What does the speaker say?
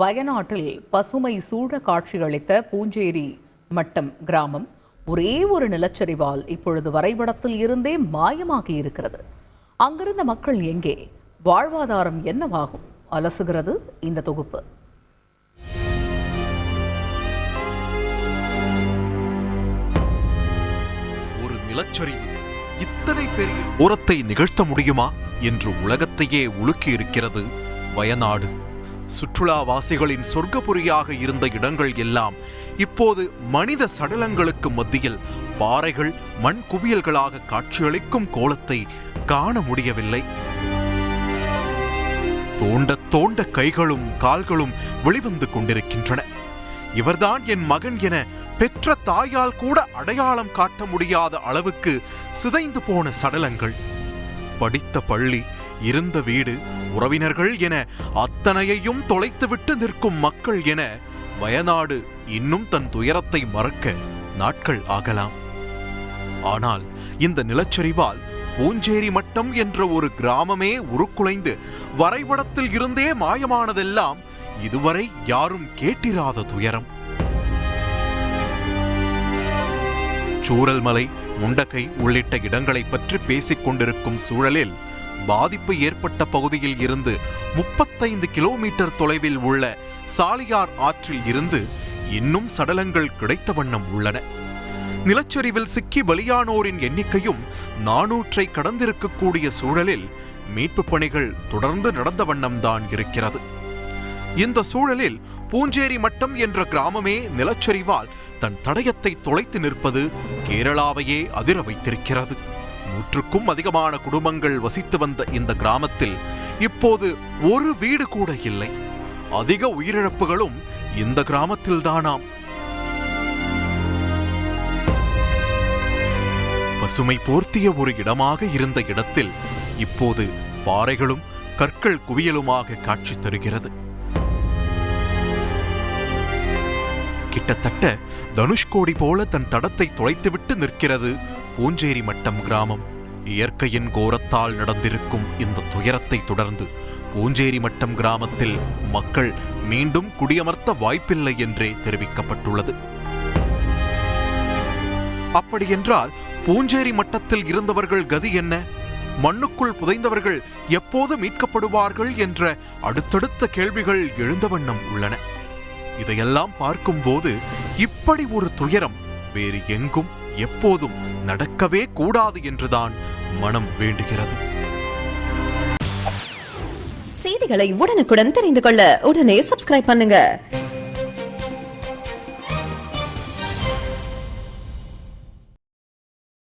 வயநாட்டில் பசுமை சூழ காட்சியளித்த பூஞ்சேரி மட்டம் கிராமம் ஒரே ஒரு நிலச்சரிவால் இப்பொழுது வரைபடத்தில் இருந்தே மாயமாகி இருக்கிறது. அங்கிருந்த மக்கள் எங்கே? வாழ்வாதாரம் என்னவாகும்? அலசுகிறது இந்த தொகுப்பு. ஒரு நிலச்சரிவு இத்தனை பெரிய ஓரத்தை நிகழ்த்த முடியுமா என்று உலகத்தையே உலுக்கி இருக்கிறது வயநாடு. சுற்றுலாவாசிகளின் சொர்க்கபுரியாக இருந்த இடங்கள் எல்லாம் இப்போது மனித சடலங்களுக்கு மத்தியில் பாறைகள் மண் குவியல்களாக காட்சியளிக்கும் கோலத்தை காண முடியவில்லை. தோண்ட தோண்ட கைகளும் கால்களும் வெளிவந்து கொண்டிருக்கின்றன. இவர்தான் என் மகன் என பெற்ற தாயால் கூட அடையாளம் காட்ட முடியாத அளவுக்கு சிதைந்து போன சடலங்கள். படித்த பள்ளி, இருந்த வீடு, உறவினர்கள் என அத்தனையையும் தொலைத்துவிட்டு நிற்கும் மக்கள் என வயநாடு இன்னும் தன் துயரத்தை மறக்க நாட்கள் ஆகலாம். ஆனால் இந்த நிலச்சரிவால் பூஞ்சேரி மட்டம் என்ற ஒரு கிராமமே உருக்குலைந்து வரைபடத்தில் இருந்தே மாயமானதெல்லாம் இதுவரை யாரும் கேட்டிராத துயரம். சூரல்மலை, முண்டகை உள்ளிட்ட இடங்களை பற்றி பேசிக் கொண்டிருக்கும் சூழலில் பாதிப்பு ஏற்பட்ட பகுதியில் இருந்து 35 கிலோமீட்டர் தொலைவில் உள்ள சாலியார் ஆற்றில் இருந்து இன்னும் சடலங்கள் கிடைத்த வண்ணம் உள்ளன. நிலச்சரிவில் சிக்கி பலியானோரின் எண்ணிக்கையும் 400ஐ கடந்திருக்கக்கூடிய சூழலில் மீட்பு பணிகள் தொடர்ந்து நடந்த வண்ணம்தான் இருக்கிறது. இந்த சூழலில் பூஞ்சேரி மட்டம் என்ற கிராமமே நிலச்சரிவால் தன் தடயத்தை தொலைத்து நிற்பது கேரளாவையே அதிர வைத்திருக்கிறது. 100க்கும் அதிகமான குடும்பங்கள் வசித்து வந்த இந்த கிராமத்தில் இப்போது ஒரு வீடு கூட இல்லை. அதிக உயிரிழப்புகளும் இந்த கிராமத்தில்தானாம். பசுமை போர்த்திய ஒரு இடமாக இருந்த இடத்தில் இப்போது பாறைகளும் கற்கள் குவியலுமாக காட்சி தருகிறது. கிட்டத்தட்ட தனுஷ்கோடி போல தன் தடத்தை தொலைத்துவிட்டு நிற்கிறது பூஞ்சேரி மட்டம் கிராமம். இயற்கையின் கோரத்தால் நடந்திருக்கும் இந்த துயரத்தை தொடர்ந்து பூஞ்சேரி மட்டம் கிராமத்தில் மக்கள் மீண்டும் குடியமர்த்த வாய்ப்பில்லை என்றே தெரிவிக்கப்பட்டுள்ளது. அப்படியென்றால் பூஞ்சேரி மட்டத்தில் இருந்தவர்கள் கதி என்ன? மண்ணுக்குள் புதைந்தவர்கள் எப்போது மீட்கப்படுவார்கள் என்ற அடுத்தடுத்த கேள்விகள் எழுந்த வண்ணம் உள்ளன. இதையெல்லாம் பார்க்கும்போது இப்படி ஒரு துயரம் வேறு எங்கும் எப்போதும் நடக்கவே கூடாது என்றுதான் மனம் வேண்டுகிறது. செய்திகளை உடனுக்குடன் தெரிந்து கொள்ள உடனே சப்ஸ்கிரைப் பண்ணுங்க.